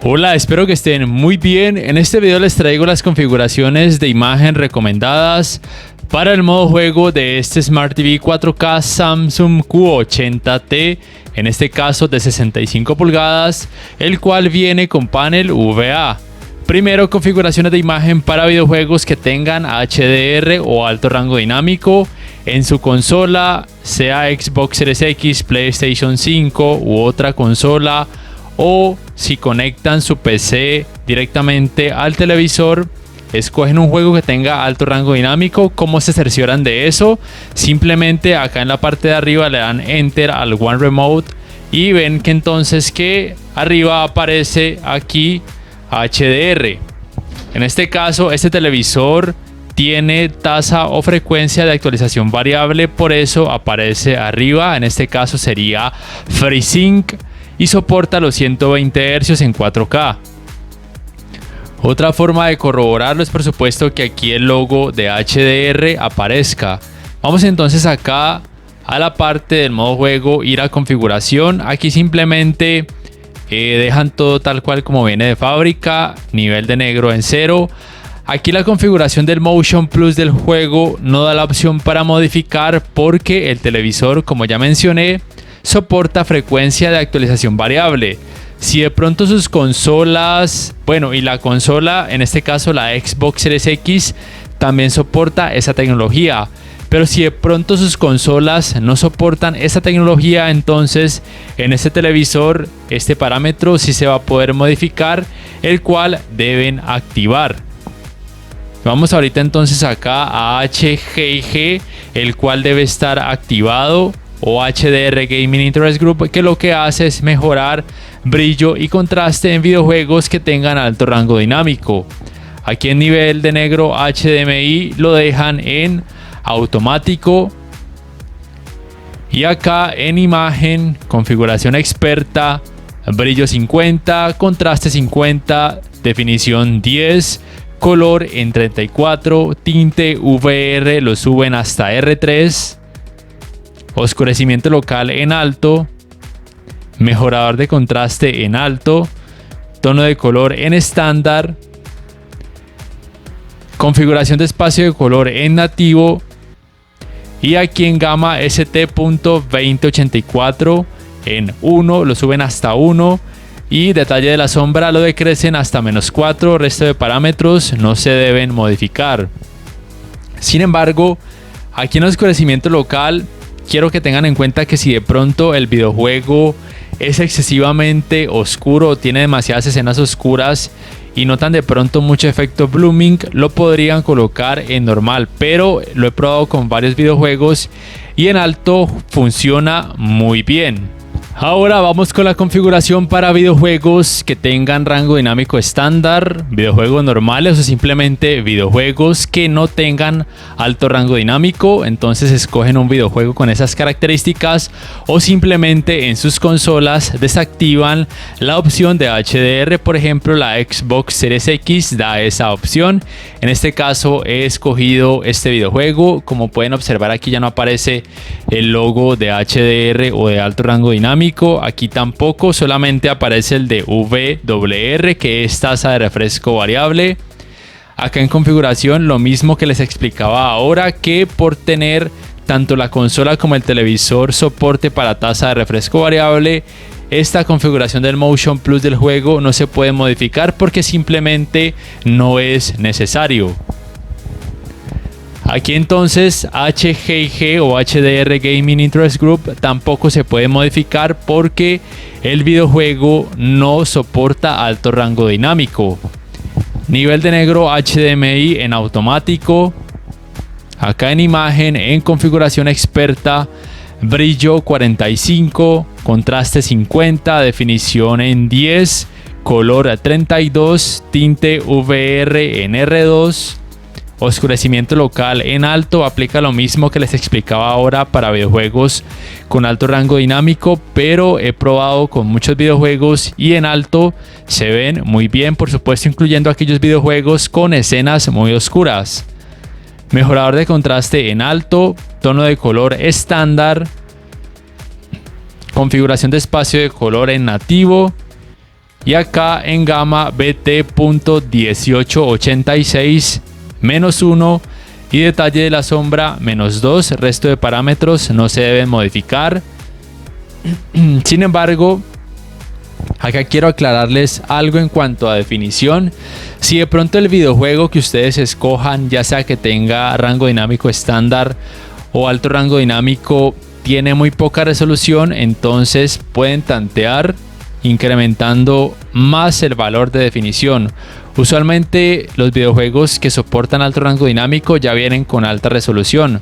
Hola, espero que estén muy bien. En este video les traigo las configuraciones de imagen recomendadas para el modo juego de este Smart TV 4K Samsung Q80T, en este caso de 65 pulgadas, el cual viene con panel VA. Primero, configuraciones de imagen para videojuegos que tengan HDR o alto rango dinámico en su consola, sea Xbox Series X, PlayStation 5 u otra consola, o si conectan su PC directamente al televisor, escogen un juego que tenga alto rango dinámico. ¿Cómo se cercioran de eso? Simplemente acá en la parte de arriba le dan Enter al One Remote y ven que entonces que arriba aparece aquí HDR. En este caso, este televisor tiene tasa o frecuencia de actualización variable, por eso aparece arriba. En este caso sería FreeSync y soporta los 120 Hz en 4K. Otra forma de corroborarlo es por supuesto que aquí el logo de HDR aparezca. Vamos entonces acá a la parte del modo juego, ir a configuración. Aquí simplemente dejan todo tal cual como viene de fábrica, nivel de negro en 0. Aquí la configuración del Motion Plus del juego no da la opción para modificar porque el televisor, como ya mencioné, soporta frecuencia de actualización variable. Si de pronto sus consolas, y la consola, en este caso la Xbox Series X, también soporta esa tecnología. Pero si de pronto sus consolas no soportan esa tecnología, entonces en este televisor este parámetro sí se va a poder modificar, el cual deben activar. Vamos ahorita entonces acá a HGG, el cual debe estar activado, o HDR Gaming Interest Group, que lo que hace es mejorar brillo y contraste en videojuegos que tengan alto rango dinámico. Aquí en nivel de negro HDMI lo dejan en automático, y acá en imagen, configuración experta, brillo 50, contraste 50, definición 10, color en 34, tinte VR lo suben hasta R3, oscurecimiento local en alto, mejorador de contraste en alto, tono de color en estándar, configuración de espacio de color en nativo, y aquí en gama ST.2084 en 1 lo suben hasta 1, y detalle de la sombra lo decrecen hasta -4. Resto de parámetros no se deben modificar. Sin embargo, aquí en oscurecimiento local quiero que tengan en cuenta que si de pronto el videojuego es excesivamente oscuro o tiene demasiadas escenas oscuras y notan de pronto mucho efecto blooming, lo podrían colocar en normal, pero lo he probado con varios videojuegos y en alto funciona muy bien. Ahora vamos con la configuración para videojuegos que tengan rango dinámico estándar, videojuegos normales o simplemente videojuegos que no tengan alto rango dinámico. Entonces escogen un videojuego con esas características o simplemente en sus consolas desactivan la opción de HDR. Por ejemplo, la Xbox Series X da esa opción. En este caso he escogido este videojuego. Como pueden observar, aquí ya no aparece el logo de HDR o de alto rango dinámico. Aquí tampoco, solamente aparece el de VRR, que es tasa de refresco variable. Acá en configuración lo mismo que les explicaba ahora, que por tener tanto la consola como el televisor soporte para tasa de refresco variable, esta configuración del Motion Plus del juego no se puede modificar porque simplemente no es necesario. Aquí entonces HGG o HDR Gaming Interest Group tampoco se puede modificar porque el videojuego no soporta alto rango dinámico. Nivel de negro HDMI en automático. Acá en imagen, en configuración experta, brillo 45, contraste 50, definición en 10, color 32, tinte VR en R2. Oscurecimiento local en alto, aplica lo mismo que les explicaba ahora para videojuegos con alto rango dinámico, pero he probado con muchos videojuegos y en alto se ven muy bien, por supuesto incluyendo aquellos videojuegos con escenas muy oscuras. Mejorador de contraste en alto, tono de color estándar, configuración de espacio de color en nativo, y acá en gama BT.1886 -1 y detalle de la sombra -2. Resto de parámetros no se deben modificar. Sin embargo, acá quiero aclararles algo en cuanto a definición. Si de pronto el videojuego que ustedes escojan, ya sea que tenga rango dinámico estándar o alto rango dinámico, tiene muy poca resolución, entonces pueden tantear incrementando más el valor de definición. Usualmente los videojuegos que soportan alto rango dinámico ya vienen con alta resolución.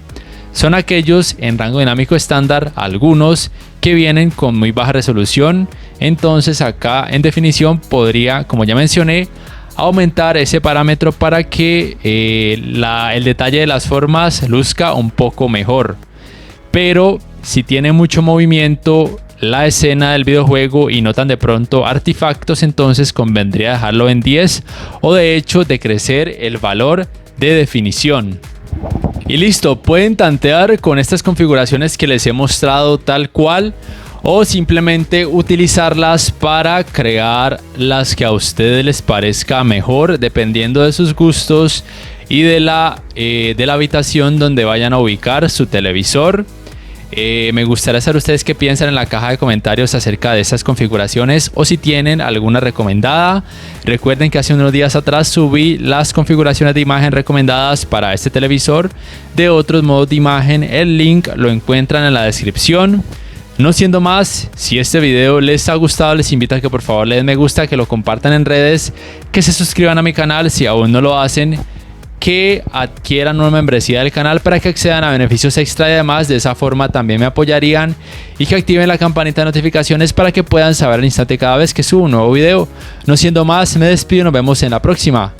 Son aquellos en rango dinámico estándar, algunos que vienen con muy baja resolución. Entonces acá en definición podría, como ya mencioné, aumentar ese parámetro para que el detalle de las formas luzca un poco mejor. Pero si tiene mucho movimiento la escena del videojuego y notan de pronto artefactos, entonces convendría dejarlo en 10 o de hecho decrecer el valor de definición. Y listo, pueden tantear con estas configuraciones que les he mostrado tal cual, o simplemente utilizarlas para crear las que a ustedes les parezca mejor, dependiendo de sus gustos y de la habitación donde vayan a ubicar su televisor. Me gustaría saber ustedes qué piensan en la caja de comentarios acerca de estas configuraciones, o si tienen alguna recomendada. Recuerden que hace unos días atrás subí las configuraciones de imagen recomendadas para este televisor de otros modos de imagen. El link lo encuentran en la descripción. No siendo más, si este video les ha gustado, les invito a que por favor le den me gusta, que lo compartan en redes, que se suscriban a mi canal si aún no lo hacen, que adquieran una membresía del canal para que accedan a beneficios extra y además de esa forma también me apoyarían, y que activen la campanita de notificaciones para que puedan saber al instante cada vez que subo un nuevo video. No siendo más, me despido y nos vemos en la próxima.